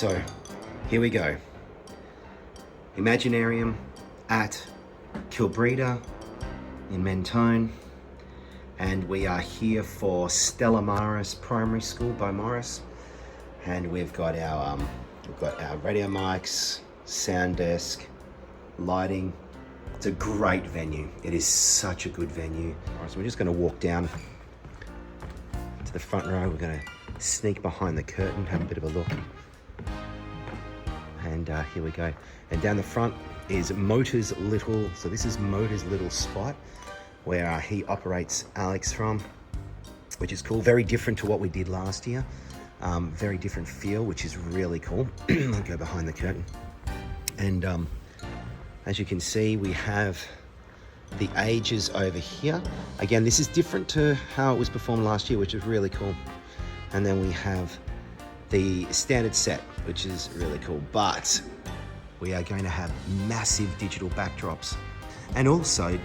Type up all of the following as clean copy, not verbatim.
So here we go. Imaginarium at Kilbreda in Mentone. And we are here for Stella Maris Primary School by Morris. And we've got our radio mics, sound desk, lighting. It's a great venue. It is such a good venue. All right, so we're just gonna walk down to the front row. We're gonna sneak behind the curtain, have a bit of a look. And here we go. And down the front is Motor's little, so this is Motor's little spot where he operates Alex from, which is cool. Very different to what we did last year. Very different feel, which is really cool. I'll go behind the curtain. And as you can see, we have the ages over here. Again, this is different to how it was performed last year, which is really cool. And then we have the standard set, which is really cool. But we are going to have massive digital backdrops, and also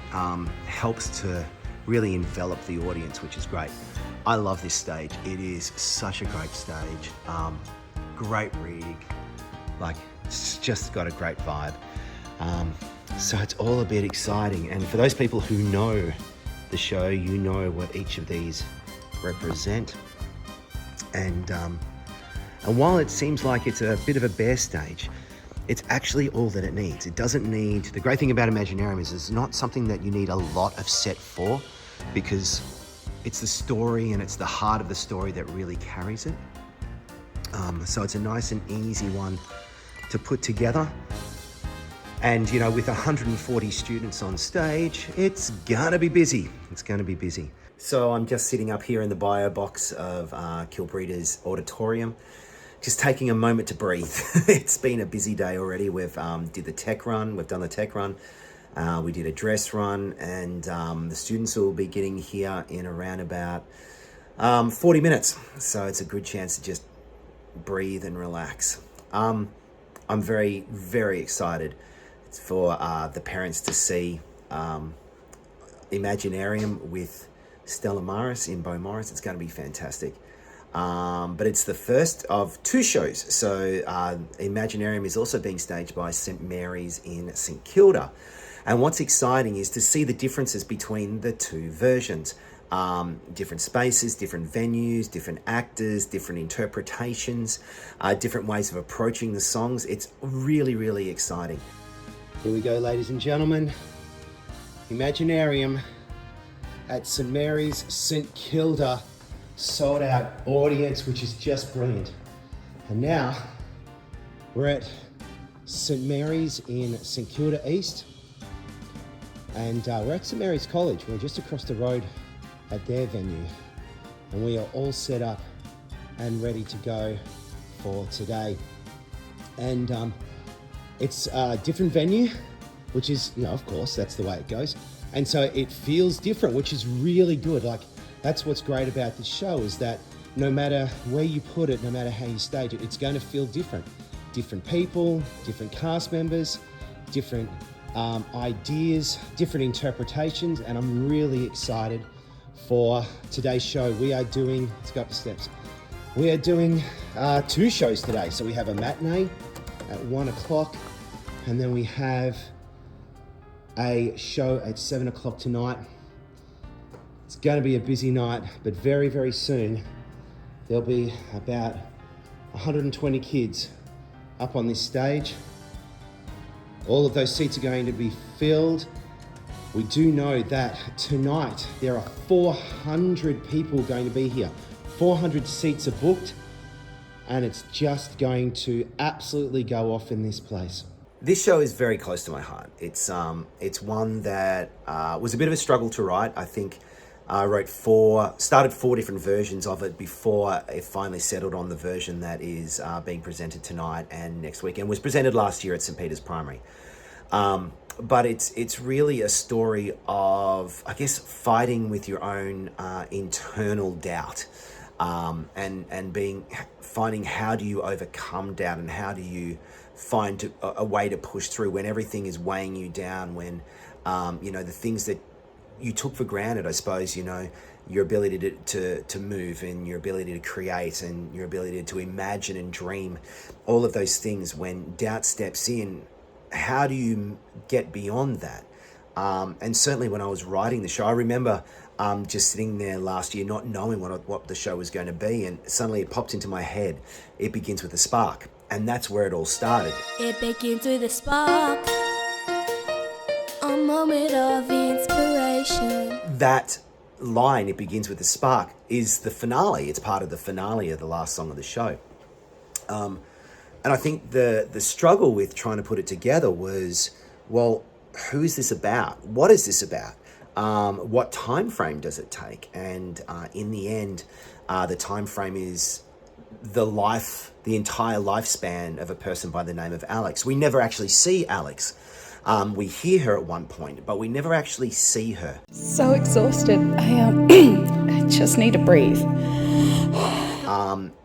helps to really envelop the audience, which is great. I love this stage. It is such a great stage. Great rig, like it's just got a great vibe. So it's all a bit exciting. And for those people who know the show, you know what each of these represent. And while it seems like it's a bit of a bare stage, it's actually all that it needs. It doesn't need, the great thing about Imaginarium is it's not something that you need a lot of set for, because it's the story and it's the heart of the story that really carries it. So it's a nice and easy one to put together. And you know, with 140 students on stage, it's gonna be busy. It's gonna be busy. So I'm just sitting up here in the bio box of Kilbreda's auditorium, just taking a moment to breathe. It's been a busy day already. We've did the tech run. We've done the tech run. We did a dress run, and the students will be getting here in around about 40 minutes. So it's a good chance to just breathe and relax. I'm very, very excited for the parents to see Imaginarium with Stella Maris in Beaumaris. It's going to be fantastic. But it's the first of two shows. So Imaginarium is also being staged by St. Mary's in St. Kilda. And what's exciting is to see the differences between the two versions. Different spaces, different venues, different actors, different interpretations, different ways of approaching the songs. It's really, really exciting. Here we go, ladies and gentlemen. Imaginarium at St. Mary's, St. Kilda. Sold out audience, which is just brilliant. And now we're at St. Mary's in St. Kilda East. And we're at St. Mary's College. We're just across the road at their venue. And we are all set up and ready to go for today. And it's a different venue, which is, you know, of course, that's the way it goes. And so it feels different, which is really good. Like, that's what's great about this show, is that no matter where you put it, no matter how you stage it, it's going to feel different. Different people, different cast members, different ideas, different interpretations, and I'm really excited for today's show. We are doing, let's go up the steps. We are doing two shows today. So we have a matinee at 1 o'clock, and then we have a show at 7 o'clock tonight. It's going to be a busy night, but very, very soon there'll be about 120 kids up on this stage. All of those seats are going to be filled. We do know that tonight there are 400 people going to be here. 400 seats are booked, and it's just going to absolutely go off in this place. This show is very close to my heart. It's one that was a bit of a struggle to write. I think I started four different versions of it before it finally settled on the version that is being presented tonight and next week, and was presented last year at St. Peter's Primary. But it's really a story of, I guess, fighting with your own internal doubt, and finding how do you overcome doubt, and how do you find a way to push through when everything is weighing you down, when the things that you took for granted, I suppose, your ability to move, and your ability to create, and your ability to imagine and dream, all of those things. When doubt steps in, how do you get beyond that? And certainly when I was writing the show, I remember just sitting there last year not knowing what the show was going to be, and suddenly it popped into my head. It begins with a spark, and that's where it all started. It begins with a spark, a moment of inspiration. That line, "it begins with a spark," is the finale. It's part of the finale of the last song of the show. And I think the struggle with trying to put it together was, well, who is this about? What is this about? What time frame does it take? And in the end, the time frame is the entire lifespan of a person by the name of Alex. We never actually see Alex. We hear her at one point, but we never actually see her. So exhausted. I just need to breathe.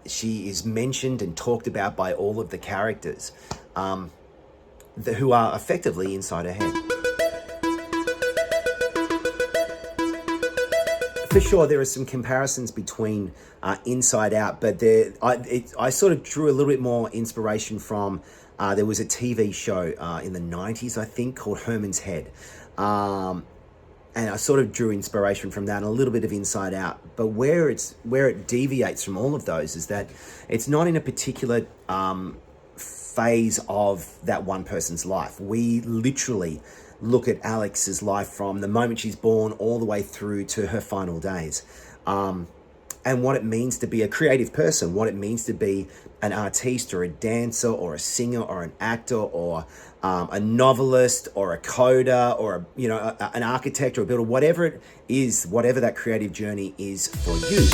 She is mentioned and talked about by all of the characters who are effectively inside her head. For sure, there are some comparisons between Inside Out, but I sort of drew a little bit more inspiration from, there was a TV show in the 90s, I think, called Herman's Head. And I sort of drew inspiration from that, and a little bit of Inside Out. But where it deviates from all of those is that it's not in a particular phase of that one person's life. We literally look at Alex's life from the moment she's born all the way through to her final days. And what it means to be a creative person, what it means to be an artiste or a dancer or a singer or an actor or a novelist or a coder or an architect or a builder, whatever it is, whatever that creative journey is for you.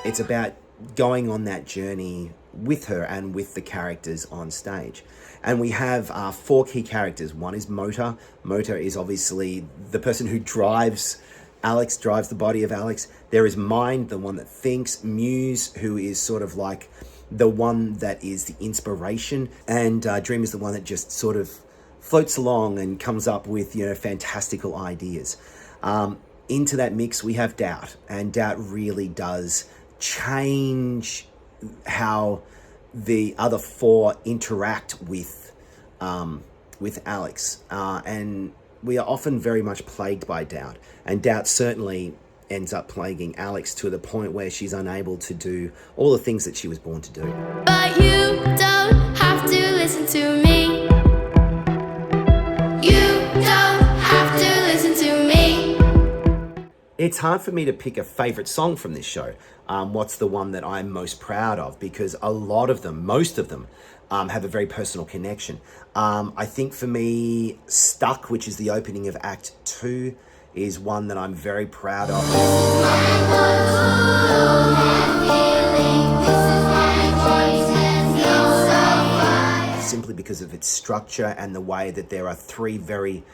It's about going on that journey with her and with the characters on stage. And we have 4 key characters. One is Motor. Motor is obviously the person who drives the body of Alex. There is Mind, the one that thinks. Muse, who is sort of like the one that is the inspiration. And Dream is the one that just sort of floats along and comes up with, fantastical ideas. Into that mix, we have Doubt. And Doubt really does change how the other 4 interact with Alex, and we are often very much plagued by doubt, and doubt certainly ends up plaguing Alex to the point where she's unable to do all the things that she was born to do. But you don't have to listen to me. You don't have to listen to me. It's hard for me to pick a favorite song from this show. What's the one that I'm most proud of? Because a lot of them, most of them, have a very personal connection. I think for me, Stuck, which is the opening of Act 2, is one that I'm very proud of. Simply because of its structure and the way that there are 3 very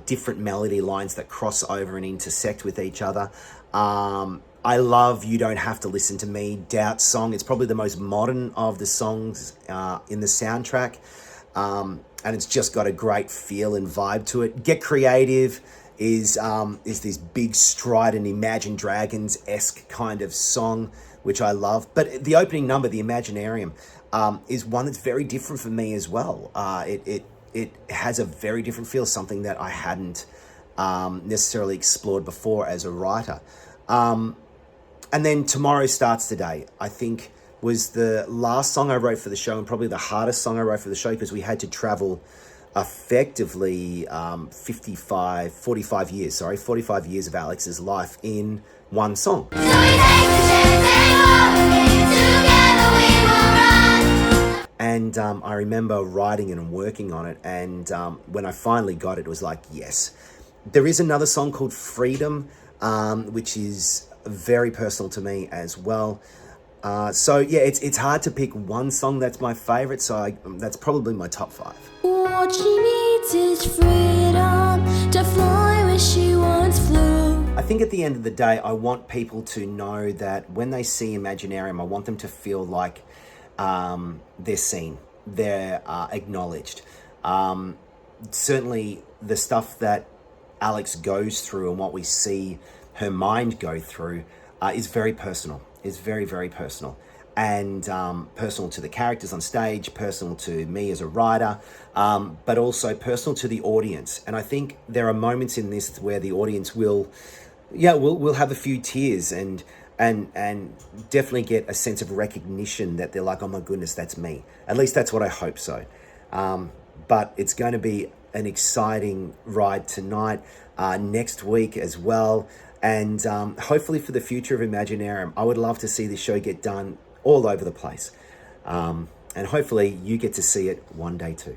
different melody lines that cross over and intersect with each other. I love You Don't Have to Listen to Me, Doubt's song. It's probably the most modern of the songs in the soundtrack. And it's just got a great feel and vibe to it. Get Creative is this big strident Imagine Dragons-esque kind of song, which I love. But the opening number, the Imaginarium, is one that's very different for me as well. It has a very different feel, something that I hadn't necessarily explored before as a writer. And then Tomorrow Starts Today, I think, was the last song I wrote for the show, and probably the hardest song I wrote for the show, because we had to travel effectively 45 years of Alex's life in one song. So we take the chance and together we will run. And I remember writing it and working on it, and when I finally got it, it was like, yes. There is another song called Freedom, which is very personal to me as well. So yeah, it's hard to pick one song that's my favorite, so that's probably my top 5. What she needs is freedom to fly wish she once flew. I think at the end of the day, I want people to know that when they see Imaginarium, I want them to feel like they're seen, they're acknowledged. Certainly the stuff that Alex goes through and what we see her mind go through is very personal, is very, very personal. And personal to the characters on stage, personal to me as a writer, but also personal to the audience. And I think there are moments in this where the audience will have a few tears and definitely get a sense of recognition that they're like, oh my goodness, that's me. At least that's what I hope so. But it's going to be an exciting ride tonight, next week as well. And hopefully for the future of Imaginarium, I would love to see this show get done all over the place. And hopefully you get to see it one day too.